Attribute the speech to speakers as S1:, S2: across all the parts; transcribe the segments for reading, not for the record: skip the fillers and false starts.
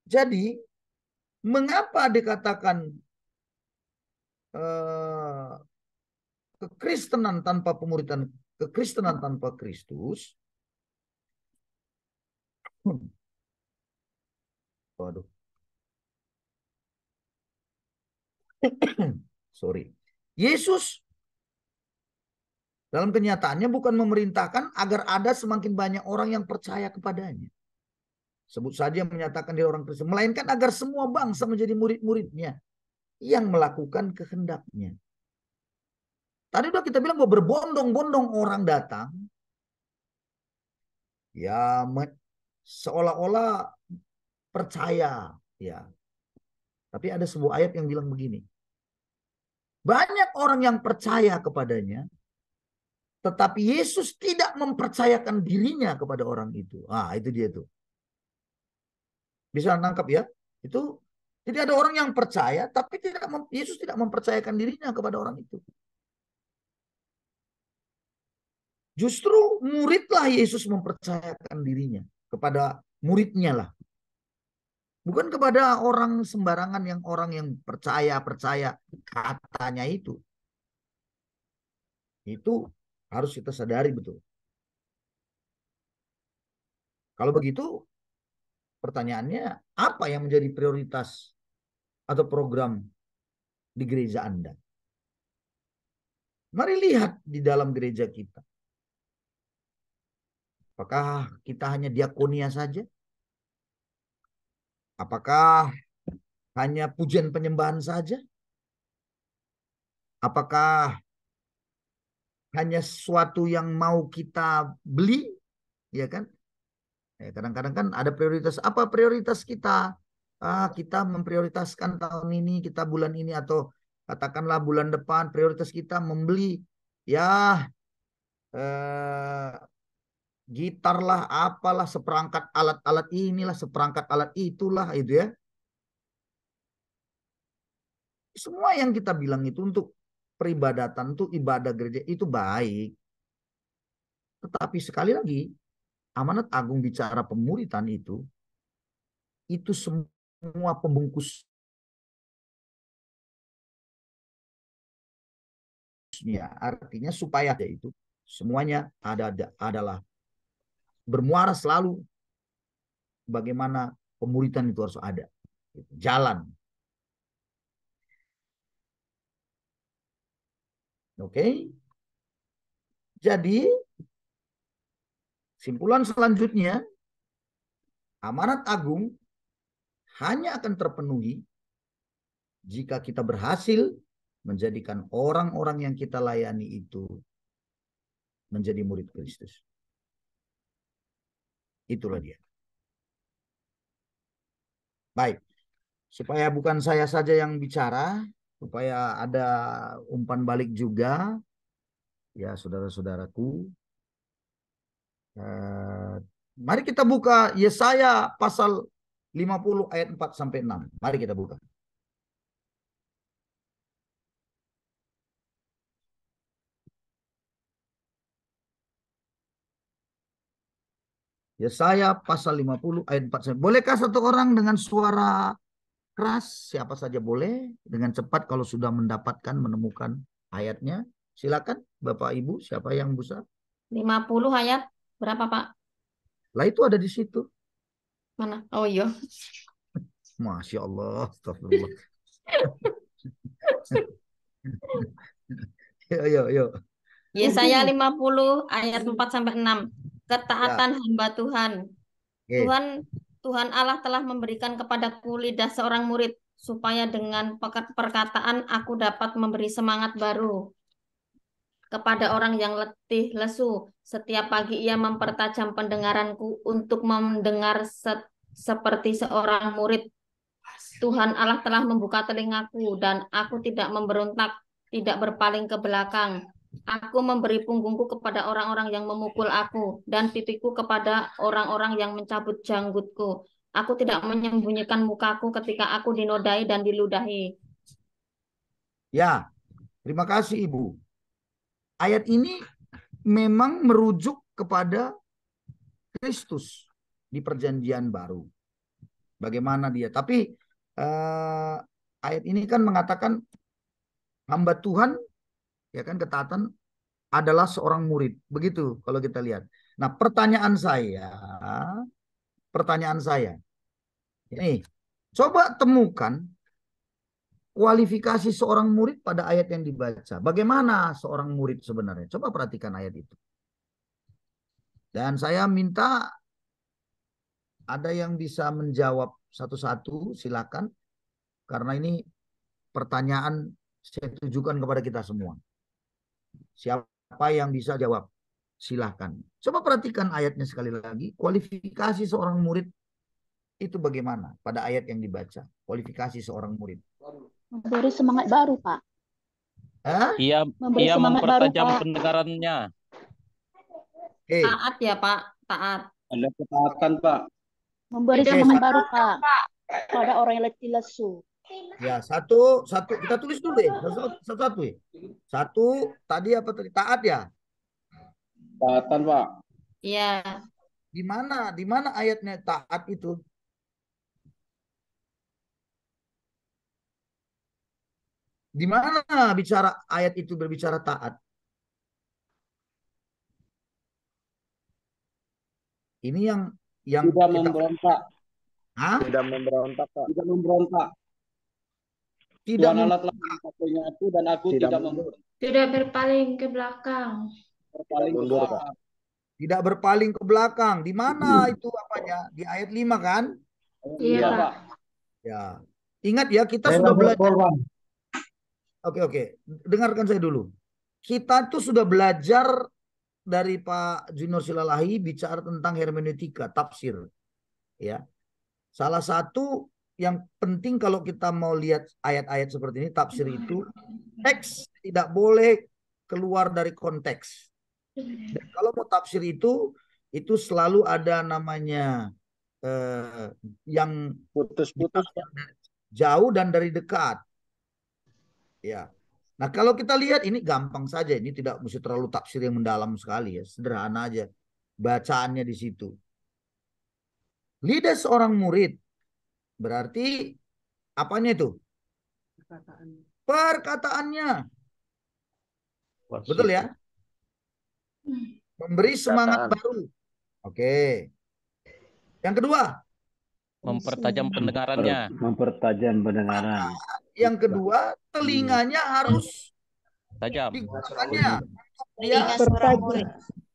S1: Jadi mengapa dikatakan kekristenan tanpa pemuritan, kekristenan tanpa Kristus? Waduh. Sorry. Yesus dalam kenyataannya bukan memerintahkan agar ada semakin banyak orang yang percaya kepadanya. Sebut saja menyatakan diri orang Kristen. Melainkan agar semua bangsa menjadi murid-muridnya yang melakukan kehendaknya. Tadi udah kita bilang bahwa berbondong-bondong orang datang. Ya seolah-olah percaya. Ya. Tapi ada sebuah ayat yang bilang begini. Banyak orang yang percaya kepadanya. Tetapi Yesus tidak mempercayakan dirinya kepada orang itu. Itu dia tuh. Bisa nangkap ya? Itu jadi ada orang yang percaya, tapi Yesus tidak mempercayakan dirinya kepada orang itu. Justru muridlah Yesus mempercayakan dirinya kepada muridnya lah. Bukan kepada orang sembarangan orang yang percaya katanya itu. Itu harus kita sadari betul. Kalau begitu, pertanyaannya apa yang menjadi prioritas atau program di gereja Anda? Mari lihat di dalam gereja kita. Apakah kita hanya diakonia saja? Apakah hanya pujian penyembahan saja? Apakah hanya sesuatu yang mau kita beli? Ya kan? Kadang-kadang kan ada prioritas. Apa prioritas kita? Kita memprioritaskan tahun ini, kita bulan ini, atau katakanlah bulan depan prioritas kita membeli gitar lah, apalah, seperangkat alat-alat inilah, seperangkat alat itulah, itu ya. Semua yang kita bilang itu untuk peribadatan, untuk ibadah gereja itu baik. Tetapi sekali lagi, amanat agung bicara pemuritan itu semua pembungkusnya, artinya supaya itu semuanya adalah bermuara selalu bagaimana pemuritan itu harus ada. Jalan. Oke. Jadi simpulan selanjutnya, amanat agung hanya akan terpenuhi jika kita berhasil menjadikan orang-orang yang kita layani itu menjadi murid Kristus. Itulah dia. Baik. Supaya bukan saya saja yang bicara, supaya ada umpan balik juga, ya saudara-saudaraku. Mari kita buka Yesaya pasal 50 ayat 4 sampai 6. Mari kita buka. Yesaya pasal 50 ayat 4 sampai. Bolehkah satu orang dengan suara keras? Siapa saja boleh. Dengan cepat kalau sudah menemukan ayatnya. Silakan Bapak Ibu, siapa yang bisa?
S2: 50 ayat berapa, Pak?
S1: Lah itu ada di situ.
S2: Mana? Oh iya.
S1: Masya Allah, astagfirullah. Yuk.
S2: Yesaya 50 ayat 4 sampai 6. Ketaatan
S1: Ya.
S2: hamba Tuhan.
S1: Oke.
S2: Tuhan Allah telah memberikan kepadaku lidah seorang murid supaya dengan perkataan aku dapat memberi semangat baru kepada orang yang letih lesu. Setiap pagi ia mempertajam pendengaranku untuk mendengar seperti seorang murid. Tuhan Allah telah membuka telingaku dan aku tidak memberontak, tidak berpaling ke belakang. Aku memberi punggungku kepada orang-orang yang memukul aku dan pipiku kepada orang-orang yang mencabut janggutku. Aku tidak menyembunyikan mukaku ketika aku dinodai dan diludahi.
S1: Ya, terima kasih Ibu. Ayat ini memang merujuk kepada Kristus. di perjanjian baru. Bagaimana dia? Tapi ayat ini kan mengatakan hamba Tuhan, ya kan, ketaatan adalah seorang murid. Begitu kalau kita lihat. Nah, pertanyaan saya, ini coba temukan kualifikasi seorang murid pada ayat yang dibaca. Bagaimana seorang murid sebenarnya? Coba perhatikan ayat itu. Dan saya minta ada yang bisa menjawab satu-satu, silakan. Karena ini pertanyaan saya tujukan kepada kita semua. Siapa yang bisa jawab? Silahkan. Coba perhatikan ayatnya sekali lagi. Kualifikasi seorang murid itu bagaimana pada ayat yang dibaca? Kualifikasi seorang murid.
S3: Memberi semangat baru, Pak.
S4: Ia
S3: Memberi
S4: ia
S3: semangat baru,
S4: mempertajam
S3: Pak.
S4: pendengarannya.
S2: Taat ya, Pak. Taat.
S5: Ada ketaatan, Pak.
S3: Memberi
S1: Oke,
S3: semangat
S1: satu.
S3: baru, Pak. Pada orang yang letih lesu.
S1: Ya, satu kita tulis dulu ya. Satu ya. Satu tadi apa tadi? Taat ya.
S5: Ketaatan, Pak.
S2: Iya.
S1: Di mana ayatnya taat itu? Di mana bicara ayat itu berbicara taat? Ini yang
S5: Tidak
S1: kita
S5: memberontak.
S1: Hah?
S5: Tidak memberontak, Pak. Tidak memberontak.
S1: Tidak
S5: Tuhan Allah telah menyatunya aku dan aku tidak memberontak.
S6: Tidak berpaling ke belakang.
S5: Berpaling ke belakang.
S1: Tidak berpaling ke belakang. Di mana itu apanya? Di ayat 5 kan?
S6: Iya, Pak.
S1: Ya. Ingat ya, kita sudah belajar. Oke. Dengarkan saya dulu. Kita tuh sudah belajar dari Pak Junior Silalahi bicara tentang hermeneutika, tafsir. Ya. Salah satu yang penting kalau kita mau lihat ayat-ayat seperti ini, tafsir itu, teks tidak boleh keluar dari konteks. Dan kalau mau tafsir itu selalu ada namanya yang
S5: Putus-putus, Pak.
S1: jauh dan dari dekat. Ya. Nah, kalau kita lihat ini gampang saja, ini tidak mesti terlalu tafsir yang mendalam sekali ya, sederhana aja bacaannya di situ. Lidah seorang murid berarti apanya itu? Perkataannya. Betul ya? Memberi semangat baru. Oke. Yang kedua?
S4: Mempertajam pendengarannya.
S7: Mempertajam pendengaran.
S1: Yang kedua, telinganya harus
S4: Tajam.
S1: digunakannya. Dia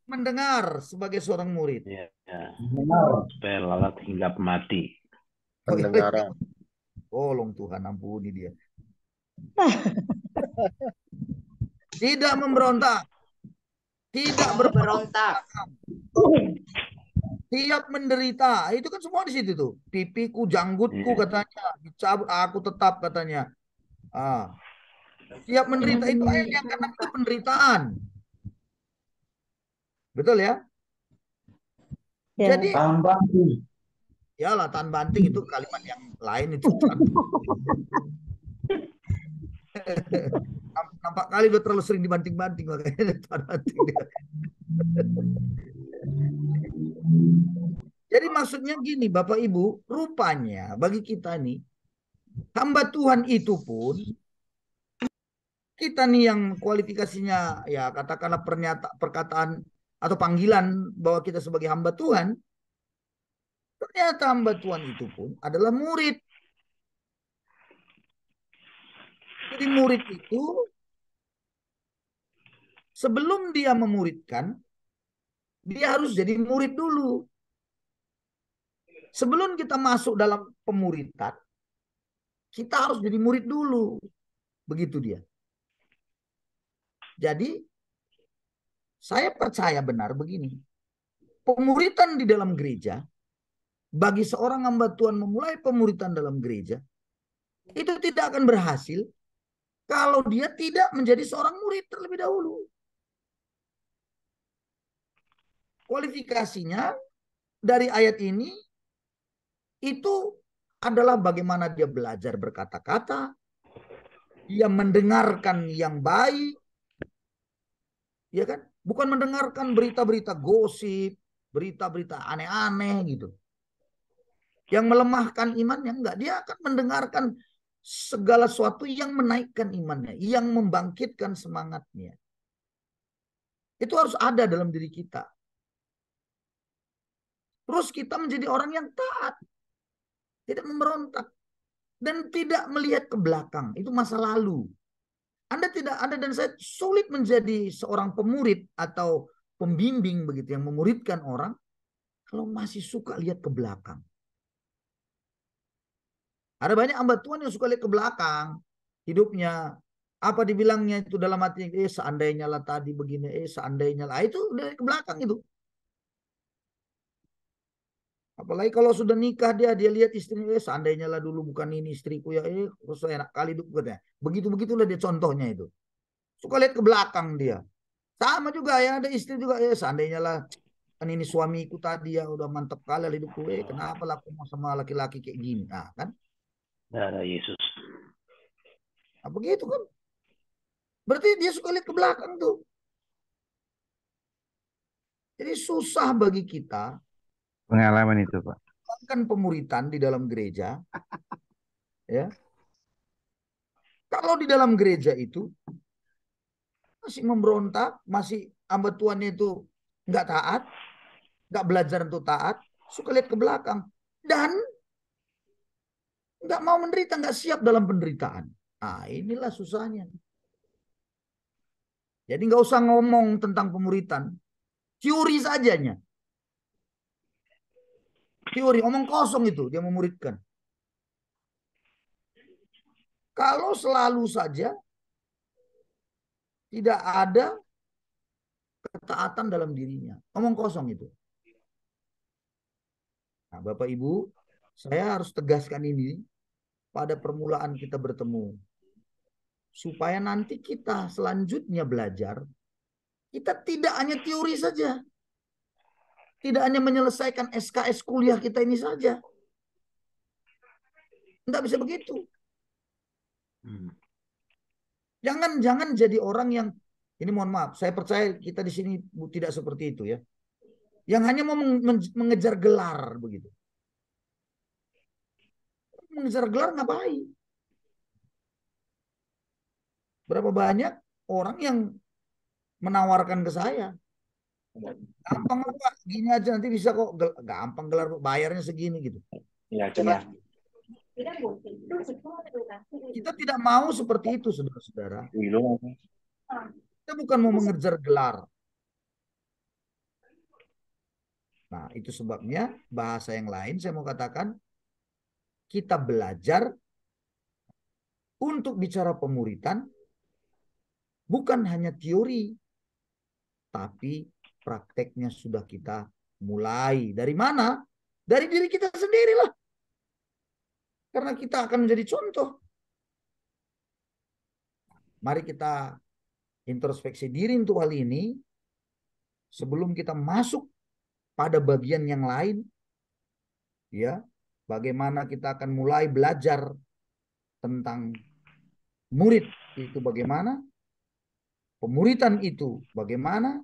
S1: mendengar sebagai seorang murid.
S7: Ya. Supaya lalat hingga mati.
S5: Pendengaran.
S1: Tolong Tuhan, ampuni dia. Tidak memberontak. Tidak berberontak. Siap menderita. Itu kan semua di situ tuh. Pipiku, janggutku katanya. Dicabut, aku tetap katanya. Siap menderita. Itu ayat yang keenam itu penderitaan. Betul ya? Jadi
S8: Tahan banting.
S1: ya lah, tahan banting itu kalimat yang lain itu. Nampak kali udah terlalu sering dibanting-banting makanya tahan banting dia. Jadi maksudnya gini Bapak Ibu, rupanya bagi kita nih hamba Tuhan itu pun kita nih yang kualifikasinya ya katakanlah perkataan atau panggilan bahwa kita sebagai hamba Tuhan, ternyata hamba Tuhan itu pun adalah murid. Jadi murid itu sebelum dia memuridkan, dia harus jadi murid dulu. Sebelum kita masuk dalam pemuridan, kita harus jadi murid dulu. Begitu dia. Jadi, saya percaya benar begini. Pemuridan di dalam gereja, bagi seorang hamba Tuhan memulai pemuridan dalam gereja, itu tidak akan berhasil kalau dia tidak menjadi seorang murid terlebih dahulu. Kualifikasinya dari ayat ini itu adalah bagaimana dia belajar berkata-kata, dia mendengarkan yang baik, ya kan? Bukan mendengarkan berita-berita gosip, berita-berita aneh-aneh gitu. Yang melemahkan imannya enggak. Dia akan mendengarkan segala sesuatu yang menaikkan imannya, yang membangkitkan semangatnya. Itu harus ada dalam diri kita. Terus kita menjadi orang yang taat. Tidak memberontak. Dan tidak melihat ke belakang. Itu masa lalu. Anda dan saya sulit menjadi seorang pemurid atau pembimbing begitu yang memuridkan orang kalau masih suka lihat ke belakang. Ada banyak hamba Tuhan yang suka lihat ke belakang hidupnya. Apa dibilangnya itu dalam hatinya, seandainya lah tadi begini, seandainya lah. Itu udah ke belakang itu. Apalagi kalau sudah nikah dia lihat istrinya, seandainya lah dulu bukan ini istriku ya, terus enak kali hidup katanya. Begitulah dia contohnya itu. Suka lihat ke belakang dia. Sama juga ya, ada istri juga, seandainya lah kan ini suamiku tadi ya udah mantep kali hidupku, kenapa lah aku mau sama laki-laki kayak gini. Nah kan.
S7: Darah Yesus.
S1: Nah, begitu kan. Berarti dia suka lihat ke belakang tuh. Jadi susah bagi kita.
S8: Pengalaman itu, Pak.
S1: Kan pemuritan di dalam gereja. Ya. Kalau di dalam gereja itu masih memberontak, masih hamba Tuhannya itu nggak taat, nggak belajar untuk taat, suka lihat ke belakang. Dan nggak mau menderita, nggak siap dalam penderitaan. Nah inilah susahnya. Jadi nggak usah ngomong tentang pemuritan. Teori sajanya. Teori, omong kosong itu dia memuridkan. Kalau selalu saja tidak ada ketaatan dalam dirinya. Omong kosong itu. Nah, Bapak Ibu, saya harus tegaskan ini pada permulaan kita bertemu. Supaya nanti kita selanjutnya belajar, kita tidak hanya teori saja. Tidak hanya menyelesaikan SKS kuliah kita ini saja. Enggak bisa begitu. Jangan jadi orang yang, ini mohon maaf, saya percaya kita di sini tidak seperti itu ya. Yang hanya mau mengejar gelar begitu. Mengejar gelar ngapain? Berapa banyak orang yang menawarkan ke saya. Gampang Pak, gini aja nanti bisa kok, gampang gelar bayarnya segini gitu.
S7: Ya, coba.
S1: Kita tidak mau seperti itu, saudara-saudara. Kita bukan mau mengejar gelar. Nah, itu sebabnya bahasa yang lain saya mau katakan, kita belajar untuk bicara pemuritan, bukan hanya teori, tapi prakteknya sudah kita mulai. Dari mana? Dari diri kita sendirilah. Karena kita akan menjadi contoh. Mari kita introspeksi diri untuk hal ini. Sebelum kita masuk pada bagian yang lain. Ya, bagaimana kita akan mulai belajar tentang murid itu bagaimana. Pemuritan itu bagaimana.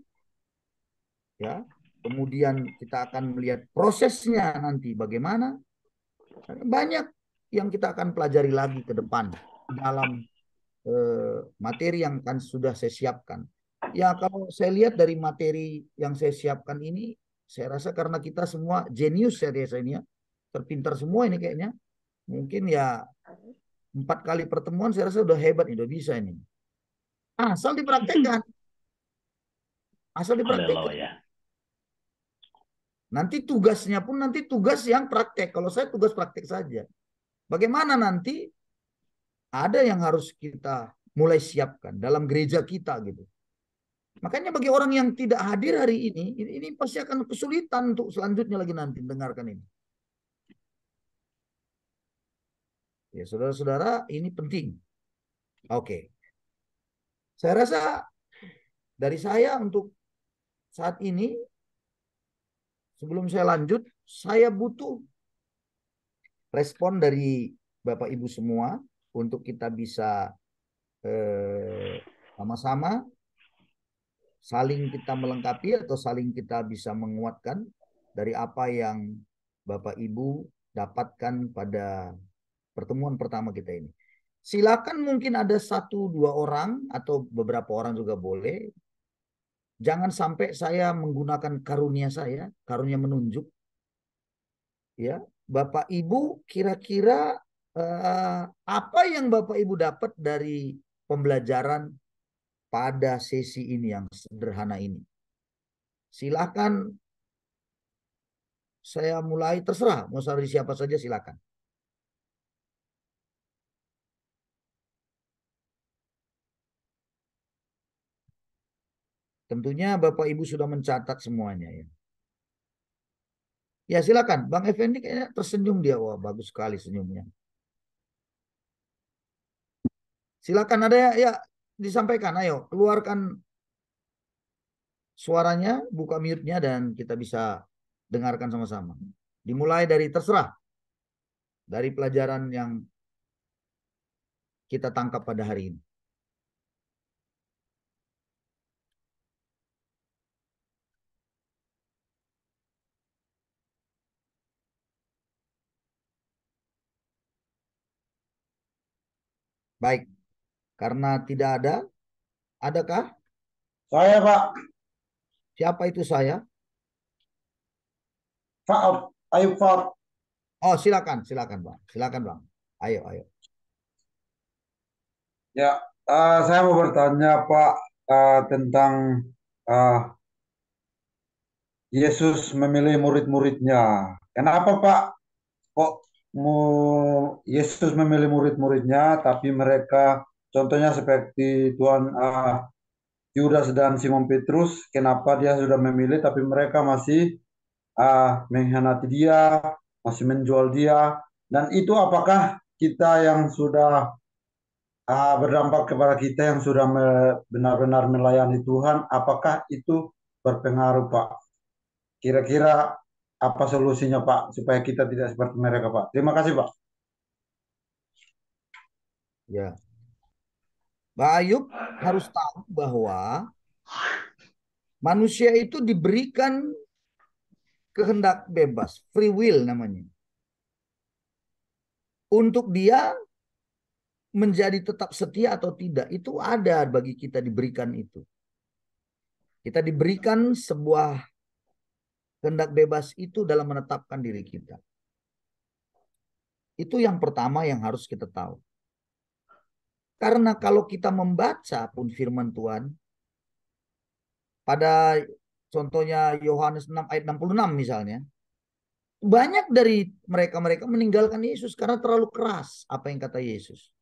S1: Ya, kemudian kita akan melihat prosesnya nanti bagaimana. Banyak yang kita akan pelajari lagi ke depan dalam materi yang kan sudah saya siapkan. Ya kalau saya lihat dari materi yang saya siapkan ini, saya rasa karena kita semua jenius ya ini ya, terpintar semua ini kayaknya. Mungkin ya 4 kali pertemuan saya rasa udah hebat, udah bisa ini. Asal dipraktekkan. Asal dipraktekkan. Nanti tugasnya pun nanti tugas yang praktek. Kalau saya tugas praktek saja. Bagaimana nanti ada yang harus kita mulai siapkan dalam gereja kita gitu. Makanya bagi orang yang tidak hadir hari ini pasti akan kesulitan untuk selanjutnya lagi nanti dengarkan ini. Ya saudara-saudara, ini penting. Oke. Saya rasa dari saya untuk saat ini, sebelum saya lanjut, saya butuh respon dari Bapak Ibu semua untuk kita bisa sama-sama saling kita melengkapi atau saling kita bisa menguatkan dari apa yang Bapak Ibu dapatkan pada pertemuan pertama kita ini. Silakan mungkin ada 1-2 orang atau beberapa orang juga boleh. Jangan sampai saya menggunakan karunia saya, karunia menunjuk. Ya, Bapak Ibu kira-kira apa yang Bapak Ibu dapat dari pembelajaran pada sesi ini yang sederhana ini? Silakan, saya mulai, terserah mau dari siapa saja silakan. Tentunya Bapak Ibu sudah mencatat semuanya ya. Ya silakan, Bang Effendi kayaknya tersenyum dia. Wah, bagus sekali senyumnya. Silakan ada ya disampaikan. Ayo keluarkan suaranya, buka mute-nya dan kita bisa dengarkan sama-sama. Dimulai dari terserah. Dari pelajaran yang kita tangkap pada hari ini. Baik, karena tidak ada, adakah?
S9: Saya, Pak.
S1: Siapa itu saya?
S9: Pak Ayub Pak.
S1: Oh, silakan Bang. Silakan Bang. Ayo.
S9: Ya, saya mau bertanya Pak tentang Yesus memilih murid-muridnya. Kenapa Pak kok Yesus memilih murid-muridnya, tapi mereka contohnya seperti Tuhan Yudas dan Simon Petrus, kenapa dia sudah memilih tapi mereka masih mengkhianati dia, masih menjual dia, dan itu apakah kita yang sudah berdampak kepada kita yang sudah benar-benar melayani Tuhan, apakah itu berpengaruh Pak? Kira-kira apa solusinya Pak supaya kita tidak seperti mereka Pak? Terima kasih Pak.
S1: Ya, Mbak Ayub harus tahu bahwa manusia itu diberikan kehendak bebas, free will namanya. Untuk dia menjadi tetap setia atau tidak, itu ada bagi kita diberikan itu. Kita diberikan sebuah kehendak bebas itu dalam menetapkan diri kita. Itu yang pertama yang harus kita tahu. Karena kalau kita membaca pun firman Tuhan, pada contohnya Yohanes 6 ayat 66 misalnya, banyak dari mereka meninggalkan Yesus karena terlalu keras apa yang kata Yesus.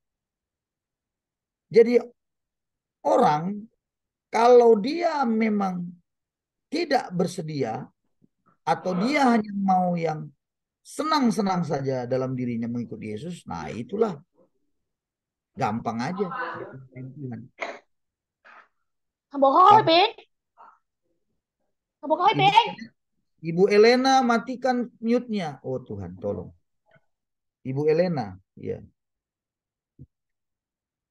S1: Jadi orang kalau dia memang tidak bersedia atau dia hanya mau yang senang-senang saja dalam dirinya mengikuti Yesus, nah itulah gampang aja. Ibu Elena matikan mute-nya. Oh Tuhan, tolong. Ibu Elena, ya.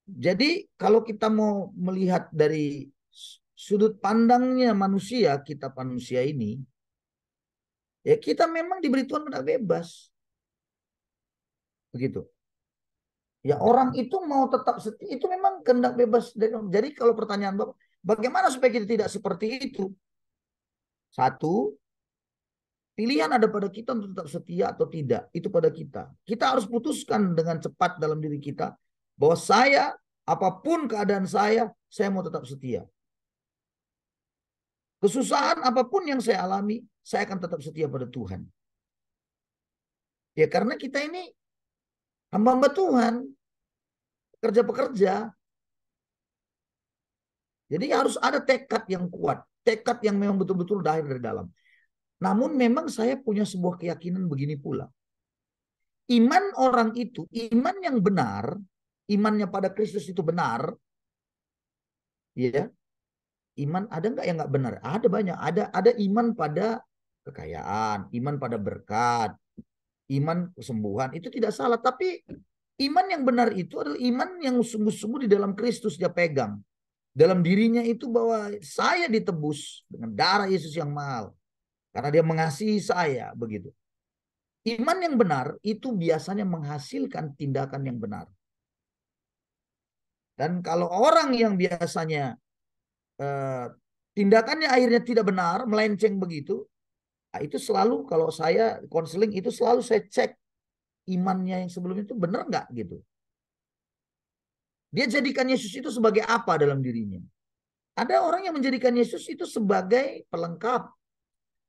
S1: Jadi kalau kita mau melihat dari sudut pandangnya manusia, kita manusia ini, ya kita memang diberi Tuhan kehendak bebas. Begitu. Ya orang itu mau tetap setia, itu memang kehendak bebas. Jadi kalau pertanyaan Bapak, bagaimana supaya kita tidak seperti itu? Satu, pilihan ada pada kita untuk tetap setia atau tidak. Itu pada kita. Kita harus putuskan dengan cepat dalam diri kita bahwa saya, apapun keadaan saya mau tetap setia. Kesusahan apapun yang saya alami, saya akan tetap setia pada Tuhan. Ya karena kita ini hamba-hamba Tuhan, pekerja-pekerja. Jadi harus ada tekad yang kuat, tekad yang memang betul-betul lahir dari dalam. Namun memang saya punya sebuah keyakinan begini pula. Iman orang itu, iman yang benar, imannya pada Kristus itu benar, ya. Iman ada nggak yang nggak benar? Ada banyak. Ada iman pada kekayaan, iman pada berkat, iman kesembuhan. Itu tidak salah. Tapi iman yang benar itu adalah iman yang sungguh-sungguh di dalam Kristus dia pegang. Dalam dirinya itu bahwa saya ditebus dengan darah Yesus yang mahal. Karena dia mengasihi saya begitu. Iman yang benar itu biasanya menghasilkan tindakan yang benar. Dan kalau orang yang biasanya tindakannya akhirnya tidak benar, melenceng begitu, nah itu selalu kalau saya konseling itu selalu saya cek imannya yang sebelumnya itu benar nggak gitu. Dia jadikan Yesus itu sebagai apa dalam dirinya? Ada orang yang menjadikan Yesus itu sebagai pelengkap.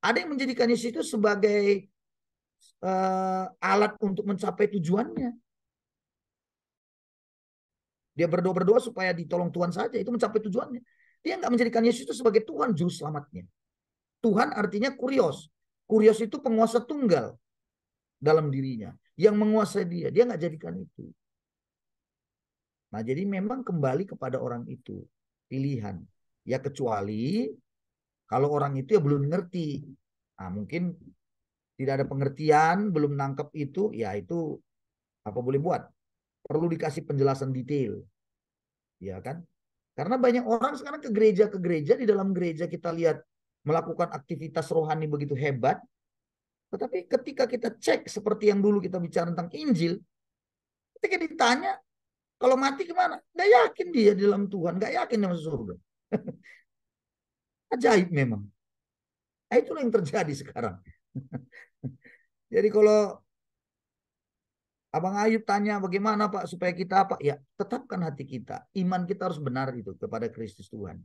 S1: Ada yang menjadikan Yesus itu sebagai alat untuk mencapai tujuannya. Dia berdoa-berdoa supaya ditolong Tuhan saja, itu mencapai tujuannya. Dia nggak menjadikan Yesus itu sebagai Tuhan juru selamatnya. Tuhan artinya kurios. Kurios itu penguasa tunggal dalam dirinya. Yang menguasai dia. Dia nggak jadikan itu. Nah jadi memang kembali kepada orang itu. Pilihan. Ya kecuali kalau orang itu ya belum ngerti. Nah mungkin tidak ada pengertian, belum nangkep itu, ya itu apa boleh buat. Perlu dikasih penjelasan detail. Ya kan? Karena banyak orang sekarang ke gereja, di dalam gereja kita lihat melakukan aktivitas rohani begitu hebat. Tetapi ketika kita cek seperti yang dulu kita bicara tentang Injil, ketika ditanya, kalau mati kemana? Nggak yakin dia di dalam Tuhan, nggak yakin dia masuk surga. Ajaib memang. Nah, itulah yang terjadi sekarang. Jadi kalau Abang Ayub tanya bagaimana Pak supaya kita apa? Ya tetapkan hati kita. Iman kita harus benar itu kepada Kristus Tuhan.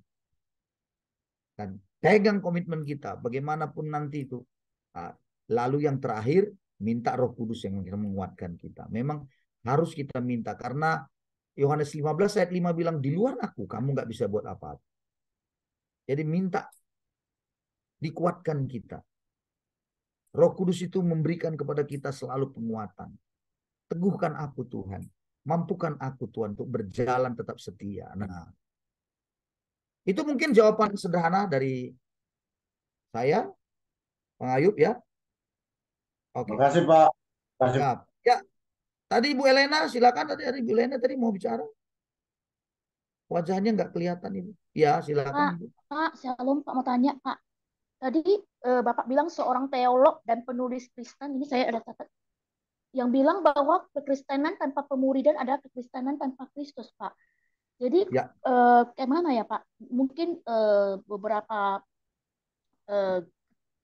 S1: Dan pegang komitmen kita bagaimanapun nanti itu. Nah, lalu yang terakhir minta Roh Kudus yang menguatkan kita. Memang harus kita minta karena Yohanes 15 ayat 5 bilang di luar aku kamu nggak bisa buat apa-apa. Jadi minta dikuatkan kita. Roh Kudus itu memberikan kepada kita selalu penguatan. Teguhkan aku Tuhan. Mampukan aku Tuhan untuk berjalan tetap setia. Nah, itu mungkin jawaban sederhana dari saya, Bang Ayub ya. Oke.
S9: Terima kasih Pak. Terima kasih.
S1: Ya, tadi Ibu Elena silakan. Tadi Ibu Elena tadi mau bicara. Wajahnya nggak kelihatan Ibu. Ya silakan Ibu.
S3: Pak, Shalom, Pak mau tanya Pak. Tadi Bapak bilang seorang teolog dan penulis Kristen, ini saya ada catat, yang bilang bahwa kekristenan tanpa pemuridan adalah kekristenan tanpa Kristus, Pak. Jadi
S1: Ya.
S3: Kayak mana ya Pak? Mungkin beberapa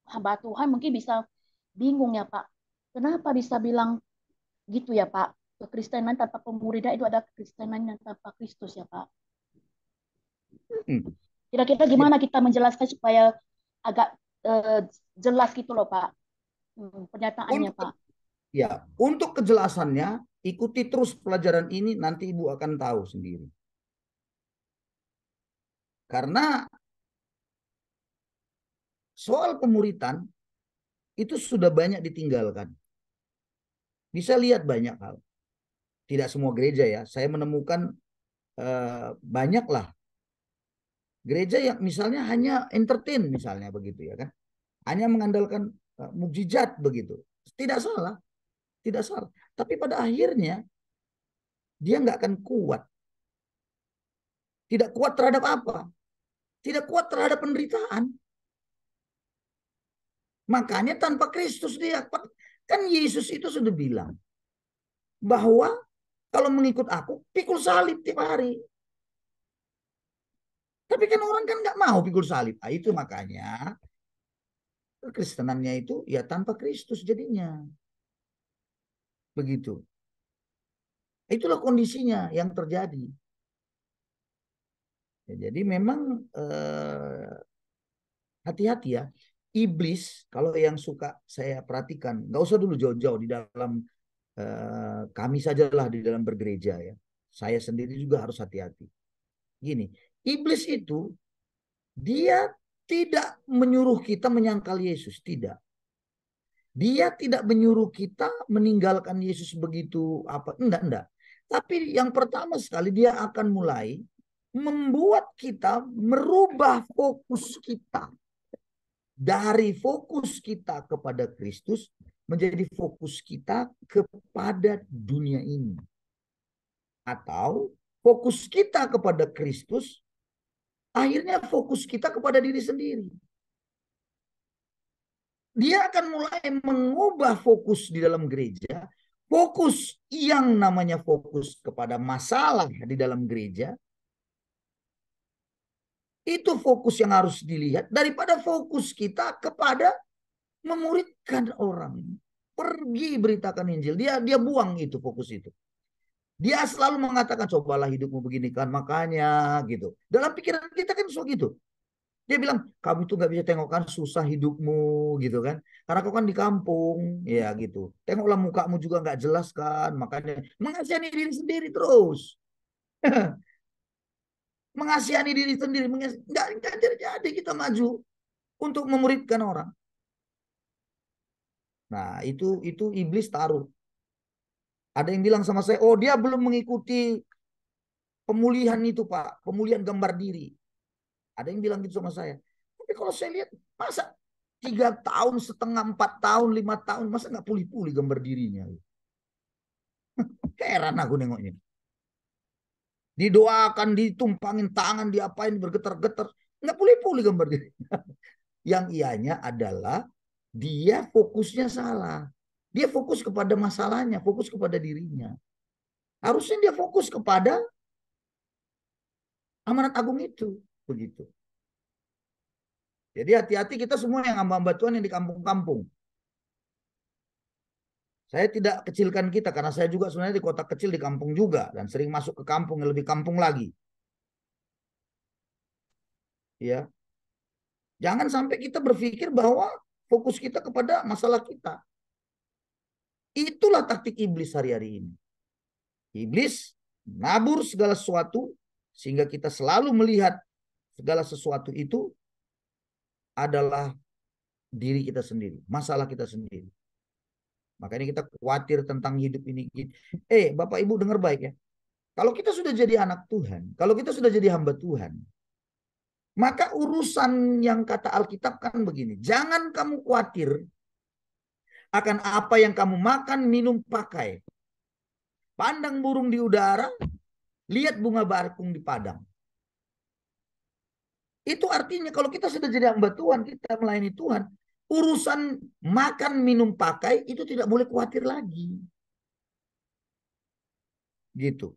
S3: hamba Tuhan mungkin bisa bingung ya Pak. Kenapa bisa bilang gitu ya Pak? Kekristenan tanpa pemuridan itu adalah kekristenan yang tanpa Kristus ya Pak. Kira-kira gimana kita menjelaskan supaya agak jelas gitu loh Pak, pernyataannya Pak.
S1: Ya, untuk kejelasannya ikuti terus pelajaran ini, nanti Ibu akan tahu sendiri. Karena soal pemuritan itu sudah banyak ditinggalkan. Bisa lihat banyak hal. Tidak semua gereja ya. Saya menemukan banyaklah gereja yang misalnya hanya entertain misalnya begitu ya kan. Hanya mengandalkan mukjizat begitu. Tidak salah. Tidak salah. Tapi pada akhirnya dia nggak akan kuat. Tidak kuat terhadap apa? Tidak kuat terhadap penderitaan. Makanya tanpa Kristus dia. Kan Yesus itu sudah bilang. Bahwa kalau mengikut aku, pikul salib tiap hari. Tapi kan orang kan nggak mau pikul salib. Nah, itu makanya kekristenannya itu ya tanpa Kristus jadinya. Begitu. Itulah kondisinya yang terjadi. Ya, jadi memang hati-hati ya. Iblis kalau yang suka saya perhatikan, nggak usah dulu jauh-jauh di dalam kami sajalah di dalam bergereja ya. Saya sendiri juga harus hati-hati. Gini, iblis itu dia tidak menyuruh kita menyangkal Yesus, tidak. Dia tidak menyuruh kita meninggalkan Yesus begitu apa, enggak. Tapi yang pertama sekali dia akan mulai membuat kita merubah fokus kita. Dari fokus kita kepada Kristus menjadi fokus kita kepada dunia ini. Atau fokus kita kepada Kristus, akhirnya fokus kita kepada diri sendiri. dia akan mulai mengubah fokus di dalam gereja. Fokus yang namanya fokus kepada masalah di dalam gereja, itu fokus yang harus dilihat daripada fokus kita kepada memuridkan orang. Pergi beritakan Injil. Dia buang itu fokus itu. Dia selalu mengatakan cobalah hidupmu begini kan, makanya gitu. Dalam pikiran kita kan suka gitu. Dia bilang kamu tuh nggak bisa tengokkan susah hidupmu gitu kan, karena kau kan di kampung ya gitu. Tengoklah mukamu juga nggak jelas kan, makanya mengasihani diri sendiri terus. Mengasihani diri sendiri, nggak jadi kita maju untuk memuridkan orang. Nah itu iblis taruh. Ada yang bilang sama saya, oh dia belum mengikuti pemulihan itu Pak, pemulihan gambar diri. Ada yang bilang gitu sama saya. Tapi kalau saya lihat, masa 3 tahun setengah, 4 tahun, 5 tahun, masa nggak pulih-pulih gambar dirinya? Heran aku nengoknya. Didoakan, ditumpangin tangan, diapain, bergetar-getar. Nggak pulih-pulih gambar dirinya. Yang ianya adalah dia fokusnya salah. Dia fokus kepada masalahnya, fokus kepada dirinya. Harusnya dia fokus kepada amanat agung itu. Begitu. Jadi hati-hati kita semua yang hamba-hamba Tuhan yang di kampung-kampung. Saya tidak kecilkan kita karena saya juga sebenarnya di kota kecil di kampung juga dan sering masuk ke kampung yang lebih kampung lagi. Ya. Jangan sampai kita berpikir bahwa fokus kita kepada masalah kita. Itulah taktik iblis hari-hari ini. Iblis nabur segala sesuatu sehingga kita selalu melihat segala sesuatu itu adalah diri kita sendiri, masalah kita sendiri. Makanya kita khawatir tentang hidup ini. Bapak Ibu dengar baik ya. Kalau kita sudah jadi anak Tuhan, kalau kita sudah jadi hamba Tuhan, maka urusan yang kata Alkitab kan begini. Jangan kamu khawatir akan apa yang kamu makan, minum, pakai. Pandang burung di udara, lihat bunga bakung di padang. Itu artinya kalau kita sudah jadi hamba Tuhan, kita melayani Tuhan, urusan makan, minum, pakai itu tidak boleh khawatir lagi. Gitu.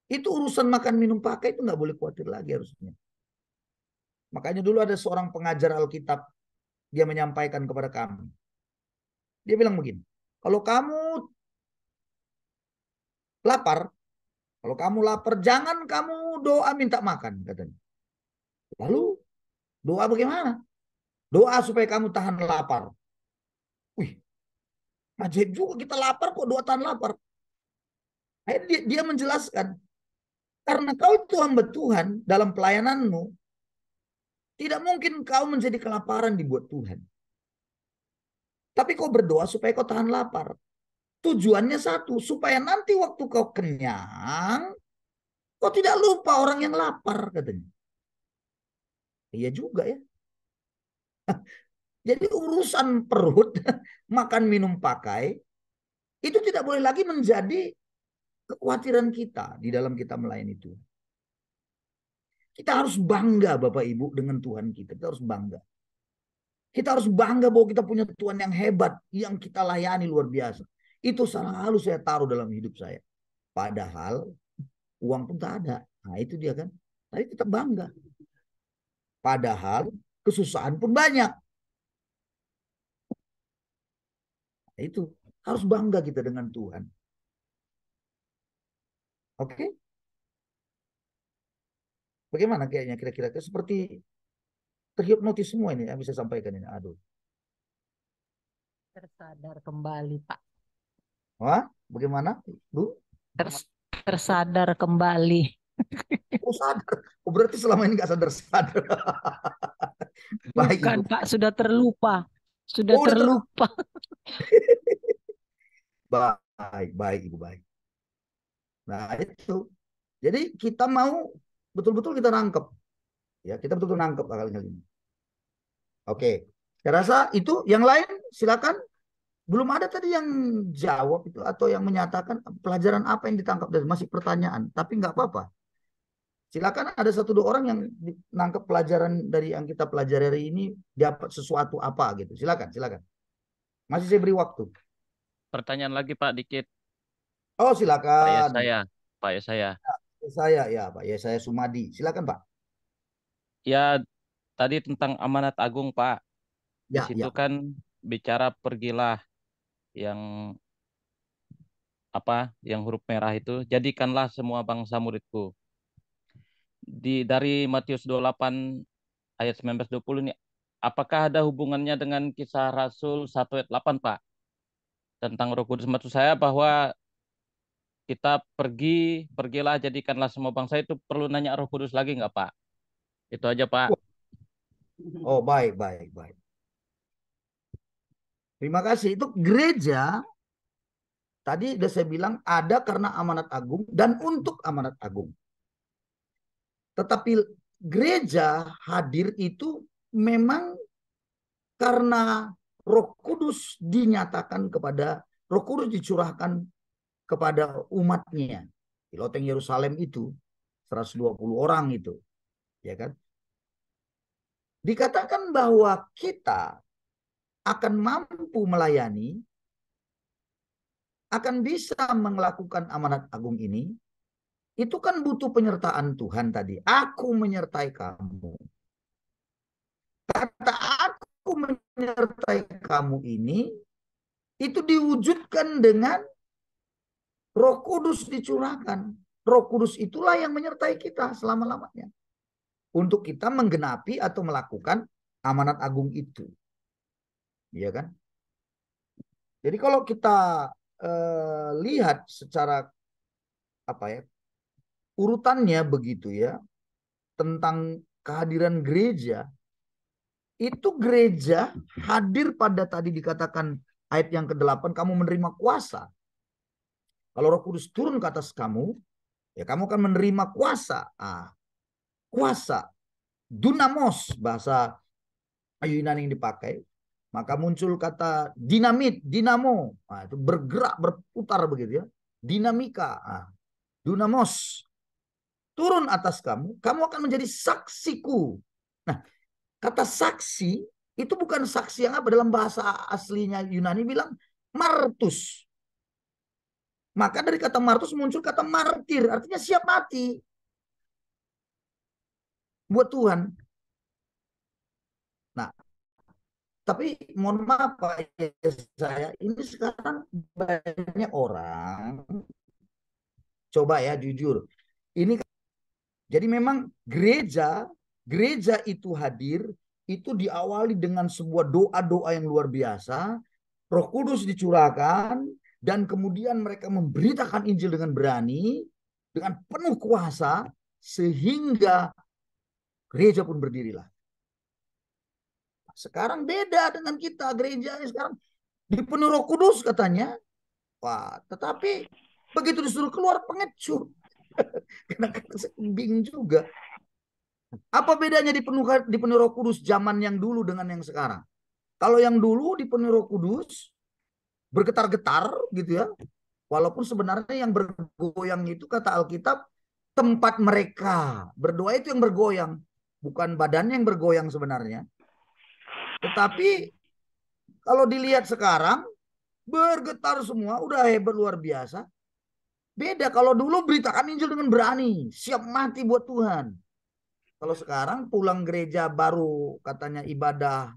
S1: Itu urusan makan, minum, pakai itu nggak boleh khawatir lagi harusnya. Makanya dulu ada seorang pengajar Alkitab, dia menyampaikan kepada kami. Dia bilang begini, kalau kamu lapar, jangan kamu doa minta makan, katanya. Lalu doa bagaimana? Doa supaya kamu tahan lapar. Wih, ajaib juga kita lapar kok doa tahan lapar. Akhirnya dia menjelaskan, karena kau itu hamba Tuhan dalam pelayananmu, tidak mungkin kau menjadi kelaparan dibuat Tuhan. Tapi kau berdoa supaya kau tahan lapar. Tujuannya satu, supaya nanti waktu kau kenyang, kau tidak lupa orang yang lapar, katanya. Iya juga ya. Jadi urusan perut, makan, minum, pakai, itu tidak boleh lagi menjadi kekhawatiran kita di dalam kita melayani Tuhan. Kita harus bangga Bapak Ibu dengan Tuhan kita. Kita harus bangga. Kita harus bangga bahwa kita punya Tuhan yang hebat, yang kita layani luar biasa. Itu selalu saya taruh dalam hidup saya. Padahal uang pun tak ada. Nah itu dia kan. Tapi tetap bangga. Padahal kesusahan pun banyak. Nah, itu harus bangga kita dengan Tuhan. Oke? Bagaimana kayaknya kira-kira? Seperti terhipnotis semua ini yang bisa sampaikan ini. Aduh.
S10: Tersadar kembali, Pak.
S1: Wah, bagaimana, Bu?
S10: Tersadar kembali.
S1: Oh, sadar. Oh, berarti selama ini nggak sadar-sadar. Baik,
S10: Bukan,
S1: Ibu.
S10: Pak, sudah terlupa. Sudah
S1: Oh, udah
S10: terlupa.
S1: Baik, Ibu, baik. Nah, itu. Jadi kita mau betul-betul kita nangkep. Ya, kita betul-betul nangkep hal ini. Oke. Saya rasa itu. Yang lain silakan. Belum ada tadi yang jawab itu atau yang menyatakan pelajaran apa yang ditangkap dari masih pertanyaan. Tapi nggak apa-apa. Silakan ada 1-2 orang yang nangkep pelajaran dari yang kita pelajari hari ini dapat sesuatu apa gitu. Silakan. Masih saya beri waktu.
S4: Pertanyaan lagi Pak dikit.
S1: Oh,
S4: Pak
S1: silakan.
S4: Yesaya. Pak Yesaya.
S1: Saya ya, Pak. Ya, saya Sumadi. Silakan, Pak.
S4: Ya, tadi tentang amanat agung Pak. Di
S1: Ya,
S4: situ
S1: ya.
S4: kan bicara pergilah yang yang huruf merah itu, jadikanlah semua bangsa muridku. Dari Matius 28 ayat 19-20 ini, apakah ada hubungannya dengan Kisah Rasul 1 ayat 8 Pak? Tentang Roh Kudus, maksud saya bahwa kita pergilah jadikanlah semua bangsa, itu perlu nanya Roh Kudus lagi nggak Pak? Itu aja Pak.
S1: Oh, baik, baik, baik. Terima kasih. Itu gereja, tadi udah saya bilang ada karena amanat agung dan untuk amanat agung. Tetapi gereja hadir itu memang karena Roh Kudus dinyatakan kepada, Roh Kudus dicurahkan kepada umatnya. Di loteng Yerusalem itu 120 orang itu, ya kan? Dikatakan bahwa kita akan mampu melayani, akan bisa melakukan amanat agung ini, itu kan butuh penyertaan Tuhan tadi. Aku menyertai kamu. Kata aku menyertai kamu ini, itu diwujudkan dengan Roh Kudus dicurahkan. Roh Kudus itulah yang menyertai kita selama-lamanya. Untuk kita menggenapi atau melakukan amanat agung itu. Iya kan? Jadi kalau kita lihat secara urutannya begitu ya, tentang kehadiran gereja, itu gereja hadir pada tadi dikatakan ayat yang ke-8, kamu menerima kuasa. Kalau Roh Kudus turun ke atas kamu, ya kamu akan menerima kuasa. Kuasa, dunamos bahasa Yunani yang dipakai. Maka muncul kata dinamit, dinamo. Itu bergerak, berputar begitu ya. Dinamika, dunamos. Turun atas kamu, kamu akan menjadi saksiku. Nah, kata saksi itu bukan saksi yang dalam bahasa aslinya Yunani bilang martus. Maka dari kata martus muncul kata martir, artinya siap mati buat Tuhan. Nah, tapi mohon maaf Pak, saya ini sekarang banyak orang, coba ya jujur, ini jadi memang gereja itu hadir, itu diawali dengan sebuah doa-doa yang luar biasa, Roh Kudus dicurahkan, dan kemudian mereka memberitakan Injil dengan berani, dengan penuh kuasa, sehingga gereja pun berdirilah. Sekarang beda dengan kita, gereja sekarang dipenuhi Roh Kudus katanya. Wah, tetapi begitu disuruh keluar pengecut. Kadang-kadang saya bingung juga. Apa bedanya dipenuhi Roh Kudus zaman yang dulu dengan yang sekarang? Kalau yang dulu dipenuhi Roh Kudus, bergetar-getar gitu ya. Walaupun sebenarnya yang bergoyang itu kata Alkitab, tempat mereka berdoa itu yang bergoyang. Bukan badannya yang bergoyang sebenarnya. Tetapi kalau dilihat sekarang, bergetar semua, udah hebat luar biasa. Beda kalau dulu beritakan Injil dengan berani, siap mati buat Tuhan. Kalau sekarang pulang gereja baru katanya ibadah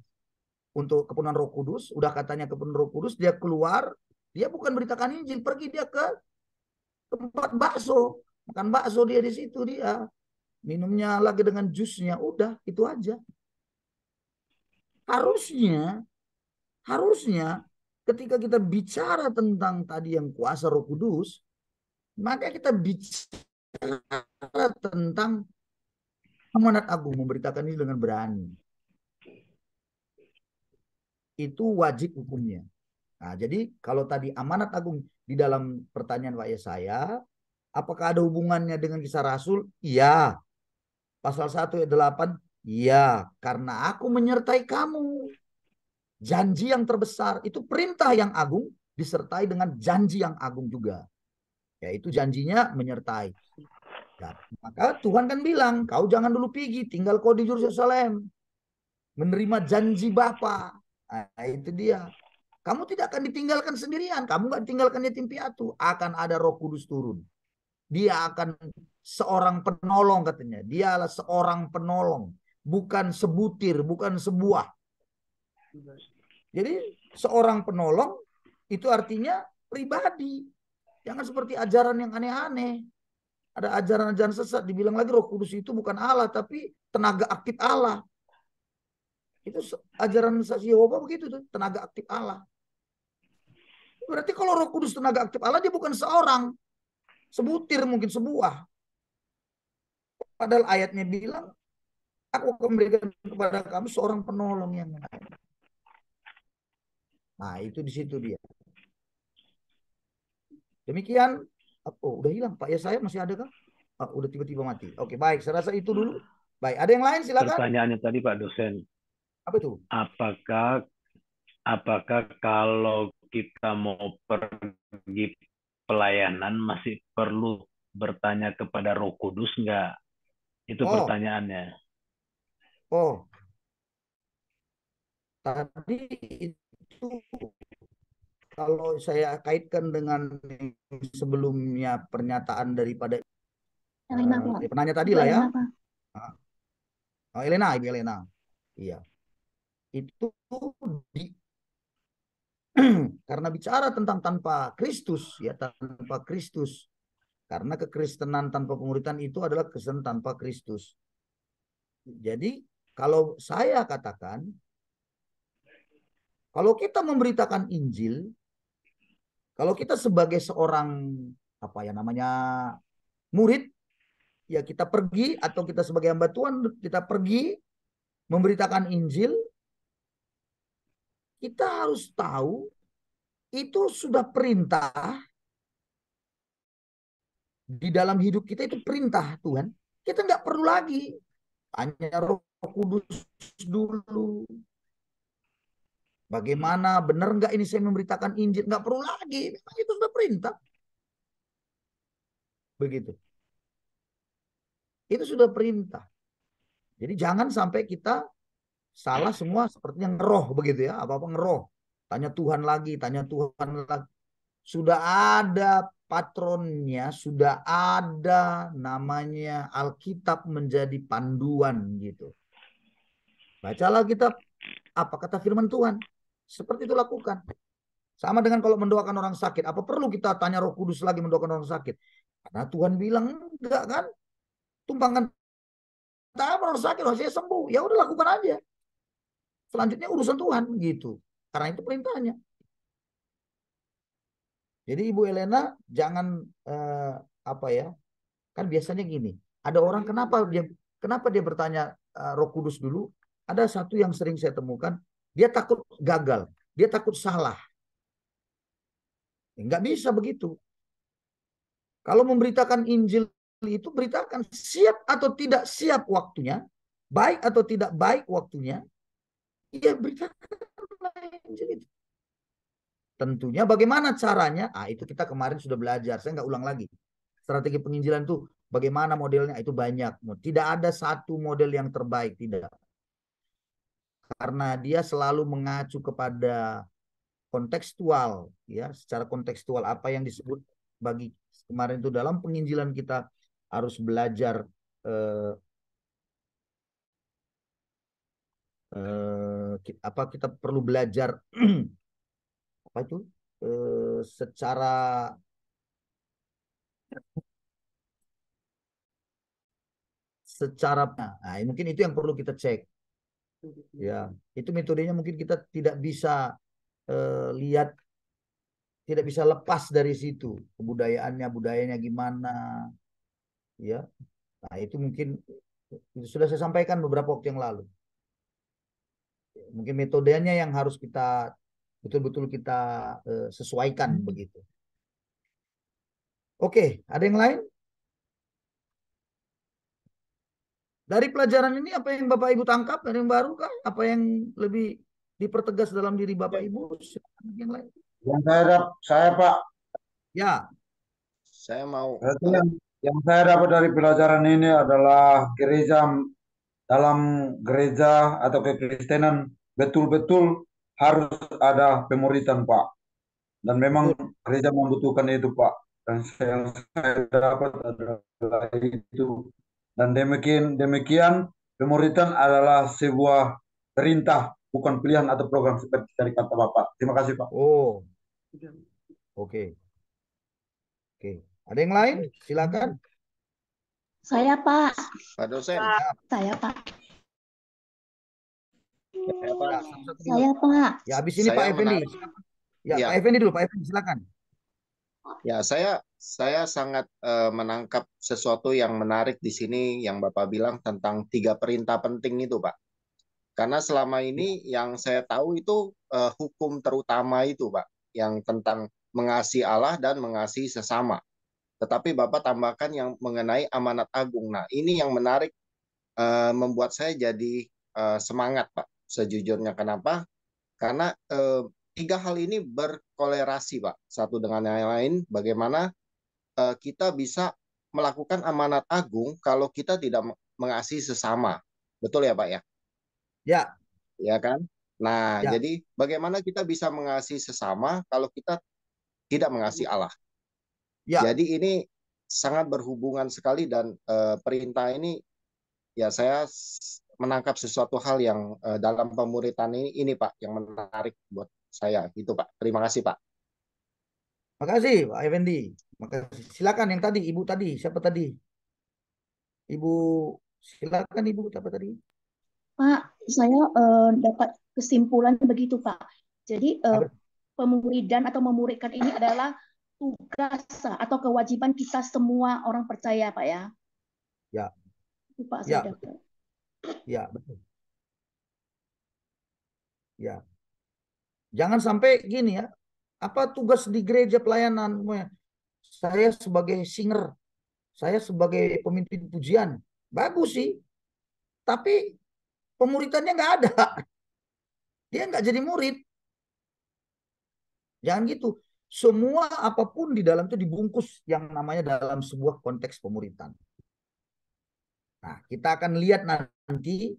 S1: untuk kepenuhan Roh Kudus, udah katanya kepenuhan Roh Kudus, dia keluar, dia bukan beritakan Injil, pergi dia ke tempat bakso, makan bakso dia di situ dia, minumnya lagi dengan jusnya, udah itu aja. Harusnya ketika kita bicara tentang tadi yang kuasa Roh Kudus, maka kita bicara tentang amanat agung, memberitakan ini dengan berani. Itu wajib hukumnya. Nah, jadi kalau tadi amanat agung di dalam pertanyaan Pak Yesaya, apakah ada hubungannya dengan Kisah Rasul? Iya. Pasal 1 ayat 8, iya, karena aku menyertai kamu. Janji yang terbesar, itu perintah yang agung disertai dengan janji yang agung juga. Yaitu janjinya menyertai. Ya, maka Tuhan kan bilang, kau jangan dulu pergi, tinggal kau di Yerusalem. Menerima janji Bapa. Nah, itu dia. Kamu tidak akan ditinggalkan sendirian. Kamu nggak ditinggalkan yatim piatu. Akan ada Roh Kudus turun. Dia akan seorang penolong katanya. Dia adalah seorang penolong. Bukan sebutir, bukan sebuah. Jadi seorang penolong itu artinya pribadi. Jangan seperti ajaran yang aneh-aneh. Ada ajaran-ajaran sesat. Dibilang lagi Roh Kudus itu bukan Allah, tapi tenaga aktif Allah. Itu ajaran saksi Yehova begitu tuh, tenaga aktif Allah. Berarti kalau Roh Kudus tenaga aktif Allah, dia bukan seorang, sebutir mungkin sebuah. Padahal ayatnya bilang, aku akan memberikan kepada kamu seorang penolong yang lain. Nah, itu di situ dia. Demikian, udah hilang Pak ya, saya masih ada kan? Udah tiba-tiba mati. Oke, baik, saya rasa itu dulu. Baik, ada yang lain silakan.
S7: Pertanyaannya tadi Pak dosen.
S1: Apa itu?
S7: Apakah kalau kita mau pergi pelayanan masih perlu bertanya kepada Roh Kudus nggak? Itu pertanyaannya.
S1: Tadi itu kalau saya kaitkan dengan sebelumnya pernyataan daripada penanya tadi lah ya. Ibu Elena. Iya. Itu karena bicara tentang tanpa Kristus, ya tanpa Kristus. Karena kekristenan tanpa pemuritan itu adalah Kristen tanpa Kristus. Jadi kalau saya katakan, kalau kita memberitakan Injil, kalau kita sebagai seorang murid, ya kita pergi, atau kita sebagai hamba Tuhan kita pergi memberitakan Injil, kita harus tahu itu sudah perintah di dalam hidup kita, itu perintah Tuhan. Kita nggak perlu lagi tanya Roh Kudus dulu. Bagaimana, benar nggak ini saya memberitakan Injil? Nggak perlu lagi, memang itu sudah perintah. Begitu. Itu sudah perintah. Jadi jangan sampai kita salah semua sepertinya ngeroh begitu ya, apa-apa ngeroh. Tanya Tuhan lagi, tanya Tuhan lagi. Sudah ada patronnya, sudah ada namanya Alkitab menjadi panduan gitu. Bacalah kitab, apa kata firman Tuhan. Seperti itu lakukan. Sama dengan kalau mendoakan orang sakit. Apa perlu kita tanya Roh Kudus lagi mendoakan orang sakit? Karena Tuhan bilang enggak kan. Tumpangkan tangan orang sakit, saya sembuh. Ya udah lakukan aja. Selanjutnya urusan Tuhan gitu. Karena itu perintahnya. Jadi Ibu Elena jangan kan biasanya gini. Ada orang kenapa dia bertanya Roh Kudus dulu? Ada satu yang sering saya temukan. Dia takut gagal. Dia takut salah. Nggak bisa begitu. Kalau memberitakan Injil itu beritakan siap atau tidak siap waktunya. Baik atau tidak baik waktunya. Ya beritakan Injil itu. Tentunya bagaimana caranya? Itu kita kemarin sudah belajar. Saya nggak ulang lagi. Strategi penginjilan itu bagaimana modelnya? Itu banyak. Tidak ada satu model yang terbaik. Tidak. Karena dia selalu mengacu kepada kontekstual, ya, secara kontekstual apa yang disebut bagi kemarin itu dalam penginjilan kita harus belajar kita perlu belajar apa itu secara mungkin itu yang perlu kita cek. Ya, itu metodenya mungkin kita tidak bisa lihat, tidak bisa lepas dari situ. Budayanya gimana, ya. Nah, itu mungkin sudah saya sampaikan beberapa waktu yang lalu. Mungkin metodenya yang harus kita betul-betul kita sesuaikan begitu. Oke, ada yang lain? Dari pelajaran ini apa yang Bapak Ibu tangkap? Ada yang baru kah? Apa yang lebih dipertegas dalam diri Bapak Ibu? Yang lain?
S9: Saya Pak.
S1: Ya.
S5: Saya mau.
S9: Yang saya dapat dari pelajaran ini adalah dalam gereja atau kekristenan betul-betul harus ada pemuritan, Pak. Dan memang gereja membutuhkan itu, Pak. Dan yang saya dapat adalah itu. Dan demikian pemuritan adalah sebuah perintah, bukan pilihan atau program seperti dari kata Bapak. Terima kasih, Pak.
S1: Oh, oke. Oke. Ada yang lain? Silakan.
S3: Saya, Pak.
S5: Pak dosen.
S3: Saya, Pak.
S5: Ya, Pak.
S1: Ya, satu-satu dulu.
S3: Saya, Pak.
S1: Ya, habis ini
S5: Saya
S1: Pak Effendi.
S5: menarik.
S1: Ya,
S5: Ya.
S1: Pak Effendi dulu. Pak Effendi, silakan.
S5: Ya, saya sangat menangkap sesuatu yang menarik di sini yang Bapak bilang tentang 3 perintah penting itu, Pak. Karena selama ini yang saya tahu itu hukum terutama itu, Pak, yang tentang mengasihi Allah dan mengasihi sesama. Tetapi Bapak tambahkan yang mengenai amanat agung. Nah, ini yang menarik, membuat saya jadi semangat, Pak. Sejujurnya kenapa? Karena 3 hal ini berkolerasi, Pak, satu dengan yang lain. Bagaimana kita bisa melakukan amanat agung kalau kita tidak mengasihi sesama. Betul ya, Pak ya?
S1: Ya.
S5: Ya kan? Nah,
S1: Ya.
S5: jadi bagaimana kita bisa mengasihi sesama kalau kita tidak mengasihi Allah?
S1: Ya.
S5: Jadi ini sangat berhubungan sekali dan perintah ini ya saya menangkap sesuatu hal yang dalam pemuritan ini Pak yang menarik buat saya gitu Pak. Terima kasih Pak.
S1: Makasih Pak Effendi. Makasih. Silakan yang tadi, Ibu tadi, siapa tadi? Ibu, silakan Ibu, siapa tadi?
S3: Pak, saya dapat kesimpulan begitu, Pak. Jadi pemuridan atau memuridkan ini adalah tugas atau kewajiban kita semua orang percaya, Pak ya.
S1: Ya.
S3: Itu, Pak,
S1: Ya,
S3: saya
S1: betul.
S3: dapat.
S1: Ya, betul. Ya. Jangan sampai gini ya. Apa tugas di gereja pelayanan? Saya sebagai singer, saya sebagai pemimpin pujian, bagus sih. Tapi pemuritannya nggak ada. Dia nggak jadi murid. Jangan gitu. Semua apapun di dalam itu dibungkus yang namanya dalam sebuah konteks pemuritan. Nah, kita akan lihat nanti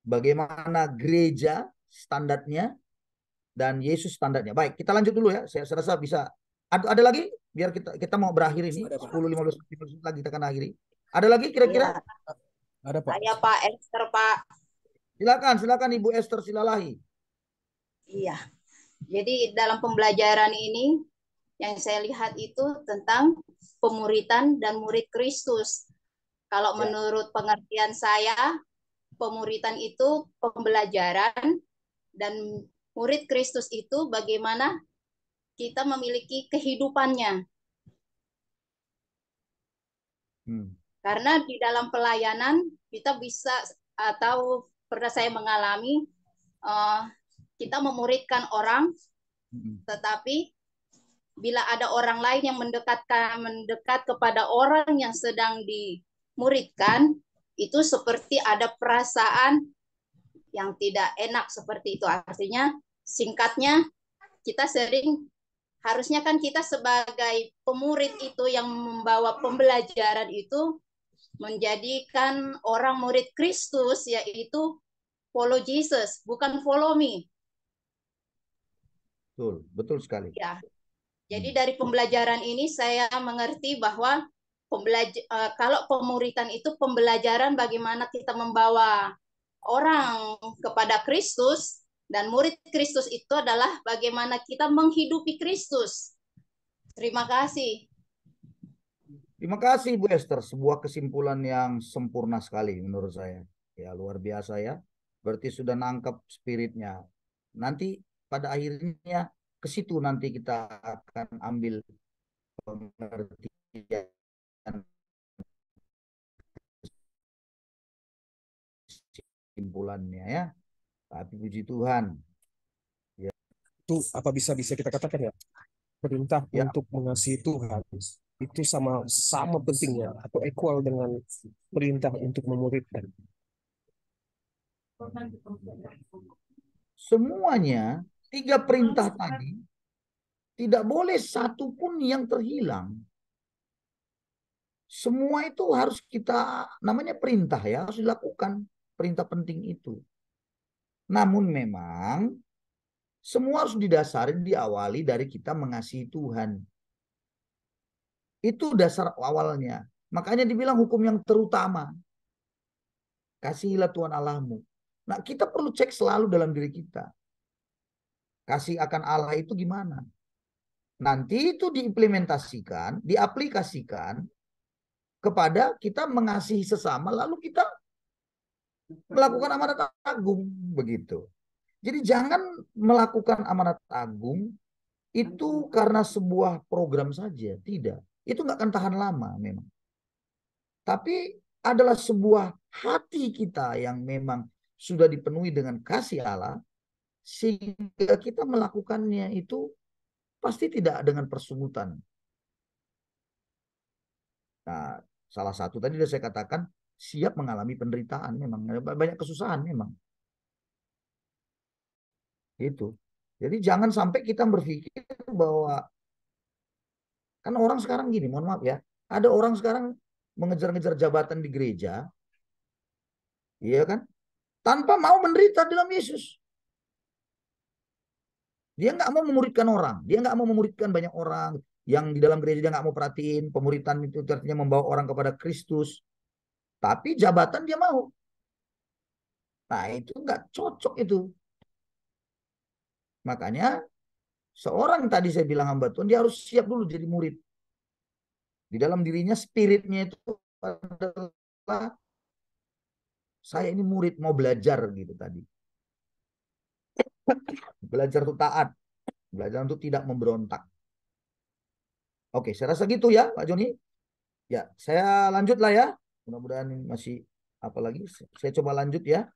S1: bagaimana gereja standarnya dan Yesus standarnya. Baik, kita lanjut dulu ya. Saya rasa bisa. Ada lagi? Biar kita mau berakhir ini. 10-15 menit lagi kita akan akhiri. Ada lagi kira-kira?
S11: Ada Pak.
S12: Saya Pak Esther Pak.
S1: Silakan Ibu Esther Silalahi.
S12: Iya. Jadi dalam pembelajaran ini yang saya lihat itu tentang pemuritan dan murid Kristus. Kalau menurut pengertian saya, pemuritan itu pembelajaran dan murid Kristus itu bagaimana kita memiliki kehidupannya. Karena di dalam pelayanan kita bisa atau pernah saya mengalami kita memuridkan orang, tetapi bila ada orang lain yang mendekat kepada orang yang sedang dimuridkan, itu seperti ada perasaan yang tidak enak seperti itu. Artinya singkatnya kita sering harusnya kan kita sebagai pemurid itu yang membawa pembelajaran itu menjadikan orang murid Kristus, yaitu follow Jesus, bukan follow me.
S1: Betul sekali.
S12: Ya. Jadi dari pembelajaran ini saya mengerti bahwa kalau pemuritan itu pembelajaran bagaimana kita membawa orang kepada Kristus, dan murid Kristus itu adalah bagaimana kita menghidupi Kristus. Terima kasih.
S1: Terima kasih Bu Esther, sebuah kesimpulan yang sempurna sekali menurut saya. Ya, luar biasa ya. Berarti sudah nangkep spiritnya. Nanti pada akhirnya ke situ nanti kita akan ambil pengertian kesimpulannya ya. Tapi puji Tuhan. Ya.
S11: Itu apa bisa kita katakan ya? Perintah untuk mengasihi Tuhan itu sama pentingnya atau equal dengan perintah untuk memuridkan.
S1: Semuanya 3 perintah tadi tidak boleh satu pun yang terhilang. Semua itu harus kita, namanya perintah ya, harus dilakukan. Perintah penting itu. Namun memang Semua harus didasari, diawali dari kita mengasihi Tuhan. Itu dasar awalnya. Makanya dibilang hukum yang terutama. Kasihilah Tuhan Allahmu. Nah, kita perlu cek selalu dalam diri kita. Kasih akan Allah itu gimana? Nanti itu diimplementasikan, diaplikasikan kepada kita mengasihi sesama, lalu kita melakukan amanat agung, begitu. Jadi jangan melakukan amanat agung itu karena sebuah program saja, tidak. Itu nggak akan tahan lama memang. Tapi adalah sebuah hati kita yang memang sudah dipenuhi dengan kasih Allah, sehingga kita melakukannya itu pasti tidak dengan persungutan. Nah, salah satu tadi sudah saya katakan, siap mengalami penderitaan memang. Banyak kesusahan memang. Itu. Jadi jangan sampai kita berpikir bahwa, kan orang sekarang gini, mohon maaf ya, ada orang sekarang mengejar-ngejar jabatan di gereja, iya kan, tanpa mau menderita dalam Yesus. Dia nggak mau memuridkan orang, dia nggak mau memuridkan banyak orang yang di dalam gereja, dia nggak mau perhatiin pemuridan itu artinya membawa orang kepada Kristus, tapi jabatan dia mau. Nah itu nggak cocok itu. Makanya seorang tadi saya bilang hamba Tuhan, dia harus siap dulu jadi murid. Di dalam dirinya spiritnya itu adalah saya ini murid, mau belajar gitu tadi. Belajar untuk taat, belajar untuk tidak memberontak. Oke, saya rasa gitu ya Pak Joni. Ya, saya lanjut lah ya. Mudah-mudahan masih apa lagi. Saya coba lanjut ya.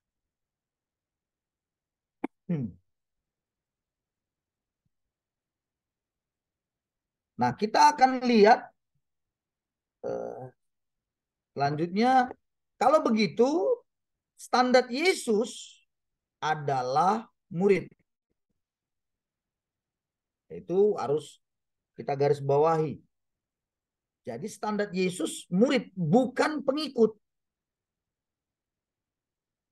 S1: Nah, kita akan lihat selanjutnya. Kalau begitu, standar Yesus adalah murid. Itu harus kita garis bawahi. Jadi standar Yesus murid, bukan pengikut.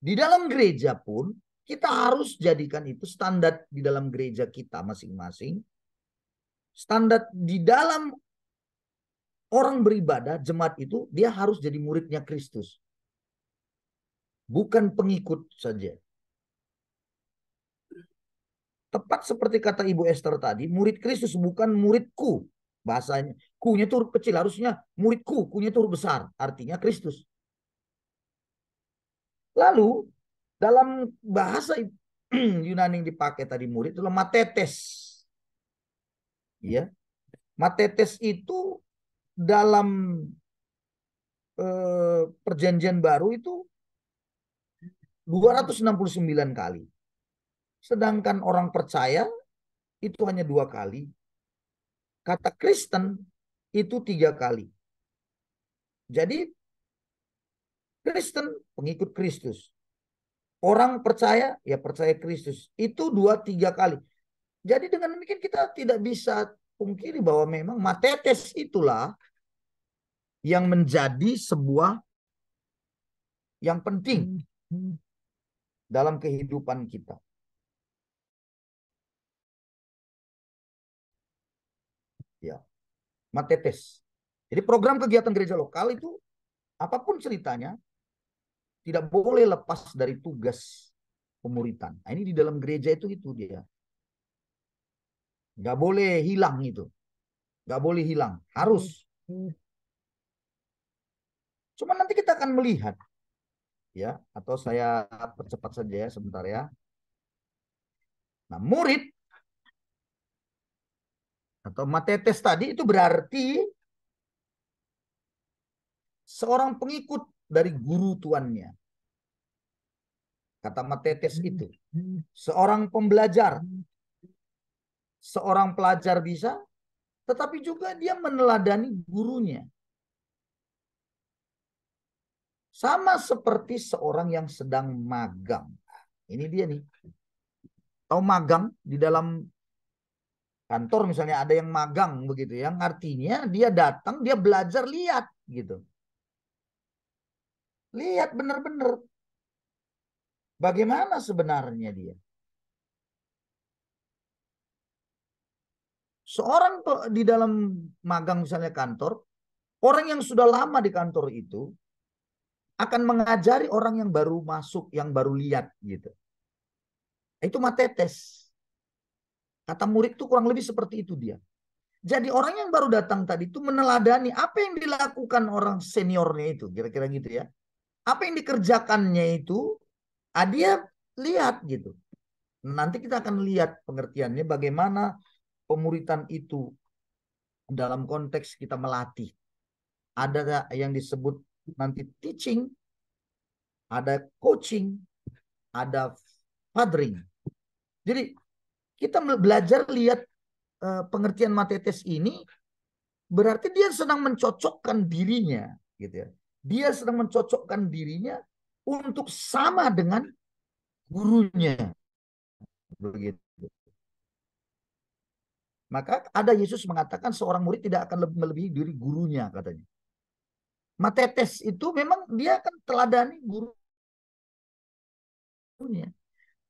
S1: Di dalam gereja pun kita harus jadikan itu standar di dalam gereja kita masing-masing. Standar di dalam orang beribadah, jemaat itu, dia harus jadi muridnya Kristus. Bukan pengikut saja. Tepat seperti kata Ibu Esther tadi, murid Kristus bukan muridku. Bahasanya, ku-nya itu huruf kecil, harusnya muridku, ku-nya itu huruf besar. Artinya Kristus. Lalu, dalam bahasa Yunani yang dipakai tadi murid, itu matetes. Ya, matetes itu dalam perjanjian baru itu 269 kali. Sedangkan orang percaya itu hanya 2 kali. Kata Kristen itu 3 kali. Jadi Kristen pengikut Kristus. Orang percaya ya percaya Kristus. Itu 2-3 kali. Jadi dengan demikian kita tidak bisa pungkiri bahwa memang matetes itulah yang menjadi sebuah yang penting dalam kehidupan kita. Ya, matetes. Jadi program kegiatan gereja lokal itu apapun ceritanya tidak boleh lepas dari tugas pemuritan. Nah, ini di dalam gereja itu dia. Nggak boleh hilang itu. Nggak boleh hilang. Harus. Cuma nanti kita akan melihat. Ya, atau saya percepat saja ya sebentar ya. Nah, murid atau matetes tadi itu berarti seorang pengikut dari guru tuannya. Kata matetes itu. Seorang pembelajar. Seorang pelajar bisa, tetapi juga dia meneladani gurunya. Sama seperti seorang yang sedang magang. Ini dia nih. Tahu magang di dalam kantor misalnya ada yang magang begitu, yang artinya dia datang, dia belajar lihat gitu. Lihat benar-benar bagaimana sebenarnya dia. seorang di dalam magang misalnya kantor, orang yang sudah lama di kantor itu akan mengajari orang yang baru masuk, yang baru lihat gitu. Itu matetes. Kata murid itu kurang lebih seperti itu dia. Jadi orang yang baru datang tadi itu meneladani apa yang dilakukan orang seniornya itu, kira-kira gitu ya. Apa yang dikerjakannya itu, dia lihat gitu. Nanti kita akan lihat pengertiannya bagaimana pemuritan itu dalam konteks kita melatih. Ada yang disebut nanti teaching, ada coaching, ada fathering. Jadi kita belajar lihat pengertian matetes ini berarti dia sedang mencocokkan dirinya, gitu ya. Dia sedang mencocokkan dirinya untuk sama dengan gurunya, begitu. Maka ada Yesus mengatakan seorang murid tidak akan melebihi diri gurunya, katanya. Matetes itu memang dia akan teladani gurunya.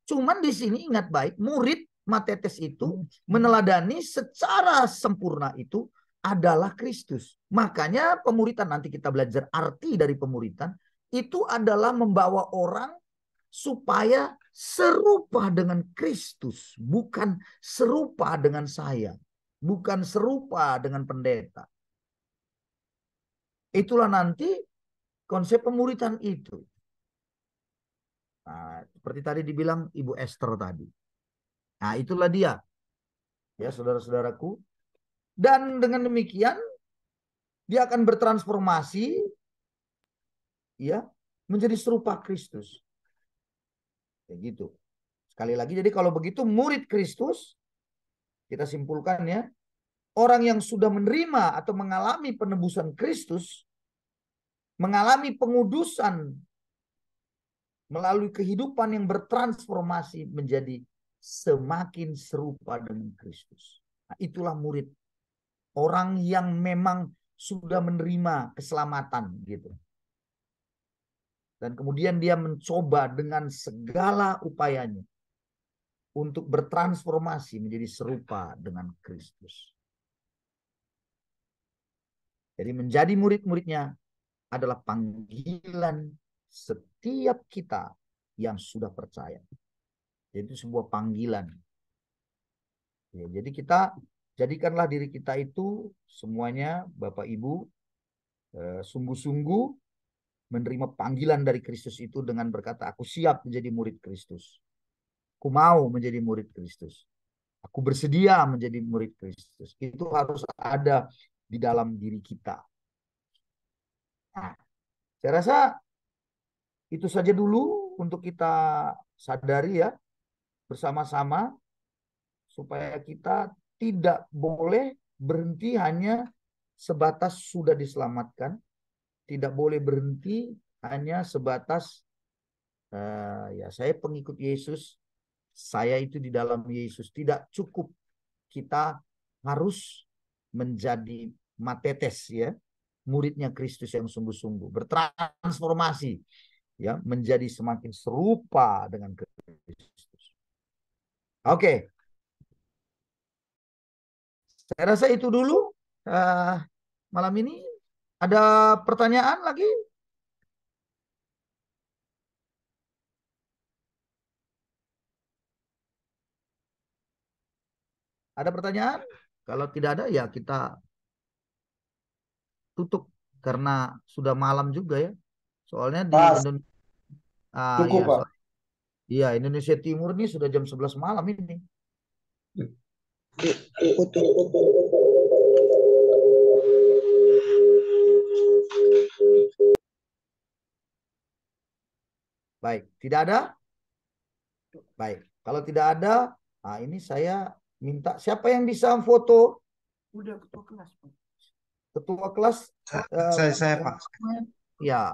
S1: Cuman di sini ingat baik, murid matetes itu meneladani secara sempurna itu adalah Kristus. Makanya pemuritan, nanti kita belajar arti dari pemuritan, itu adalah membawa orang supaya serupa dengan Kristus, bukan serupa dengan saya, bukan serupa dengan pendeta. Itulah nanti konsep pemuritan itu. Nah, seperti tadi dibilang Ibu Esther tadi. Nah, itulah dia. Ya, saudara-saudaraku. Dan dengan demikian dia akan bertransformasi ya menjadi serupa Kristus. Kayak gitu. Sekali lagi, jadi kalau begitu murid Kristus, kita simpulkan ya, orang yang sudah menerima atau mengalami penebusan Kristus, mengalami pengudusan melalui kehidupan yang bertransformasi menjadi semakin serupa dengan Kristus. Nah, itulah murid. Orang yang memang sudah menerima keselamatan gitu. Dan kemudian dia mencoba dengan segala upayanya untuk bertransformasi menjadi serupa dengan Kristus. Jadi menjadi murid-muridnya adalah panggilan setiap kita yang sudah percaya. Jadi itu sebuah panggilan. Ya, jadi kita jadikanlah diri kita itu semuanya Bapak Ibu sungguh-sungguh menerima panggilan dari Kristus itu dengan berkata, aku siap menjadi murid Kristus. Aku mau menjadi murid Kristus. Aku bersedia menjadi murid Kristus. Itu harus ada di dalam diri kita. Nah, saya rasa itu saja dulu untuk kita sadari ya bersama-sama supaya kita tidak boleh berhenti hanya sebatas sudah diselamatkan, tidak boleh berhenti hanya sebatas ya saya pengikut Yesus, saya itu di dalam Yesus. Tidak cukup, kita harus menjadi matetes ya, muridnya Kristus yang sungguh-sungguh, bertransformasi ya menjadi semakin serupa dengan Kristus. Oke. Saya rasa itu dulu malam ini. Ada pertanyaan lagi? Ada pertanyaan? Kalau tidak ada ya kita tutup karena sudah malam juga ya. Soalnya di Indonesia
S9: cukup,
S1: ya,
S9: Pak.
S1: Iya, Indonesia Timur ini sudah jam 11 malam ini. Baik, tidak ada? Baik, kalau tidak ada, nah ini saya minta siapa yang bisa foto? Udah ketua kelas, Pak. Ketua kelas?
S13: Saya Pak.
S1: Ya.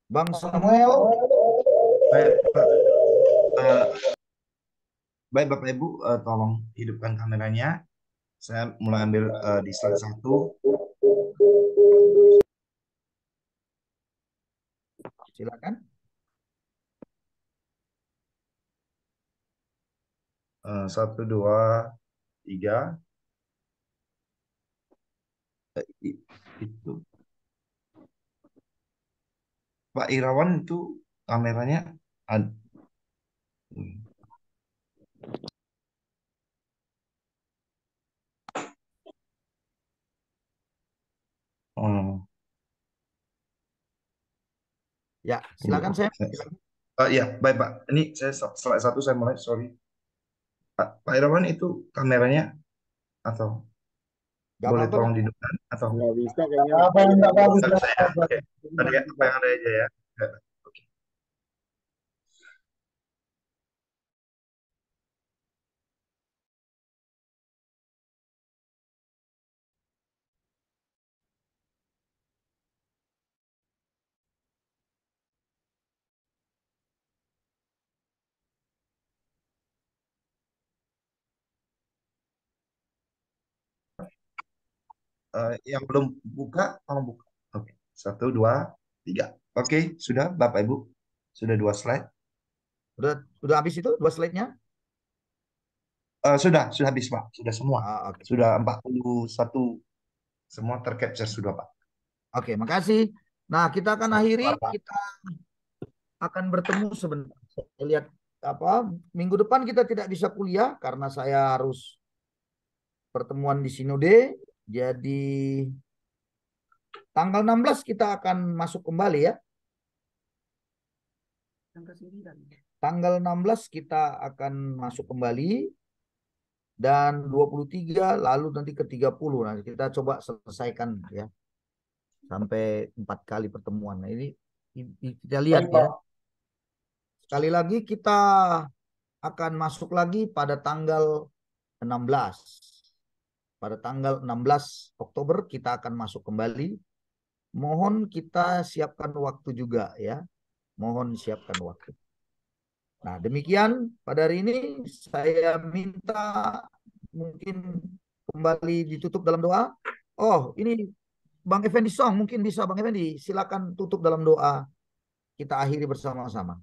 S1: Bang Samuel.
S13: Baik, Pak. Baik Bapak Ibu, tolong hidupkan kameranya. Saya mulai ambil di slide 1.
S1: Silakan.
S13: 1, 2, 23. Itu Pak Irawan itu kameranya ada. Oh.
S1: Ya, silakan saya.
S13: Ya, baik Pak. Ini saya slide 1 saya mulai, sorry. Pak Irawan itu kameranya atau
S1: Gak
S13: boleh
S1: apa-apa,
S13: tolong
S1: Pak.
S13: dihidupkan atau
S14: Nggak bisa kayaknya.
S9: Apa yang nggak bagus?
S13: nggak bisa ya? Oke. Tadi apa yang ada aja ya. Oke. Yang belum buka, tolong buka. Oke, 1, 2, 3. Oke, sudah Bapak Ibu, sudah 2 slide.
S1: Udah habis itu 2 slide-nya?
S13: Sudah habis Pak, sudah semua.
S1: Okay.
S13: Sudah 41 semua tercapture sudah Pak.
S1: Oke, makasih. Nah, kita akan akhiri, kita akan bertemu sebentar. Saya lihat minggu depan kita tidak bisa kuliah karena saya harus pertemuan di Sinode. Jadi tanggal 16 kita akan masuk kembali ya. Tanggal 16 kita akan masuk kembali dan 23 lalu nanti ke 30. Nah, kita coba selesaikan ya. Sampai 4 kali pertemuan. Nah, ini kita lihat ya. Sekali lagi kita akan masuk lagi pada tanggal 16. Pada tanggal 16 Oktober kita akan masuk kembali. Mohon kita siapkan waktu juga ya. Mohon siapkan waktu. Nah, demikian pada hari ini saya minta mungkin kembali ditutup dalam doa. Oh, ini Bang Effendi Song, mungkin bisa Bang Effendi silakan tutup dalam doa. Kita akhiri bersama-sama.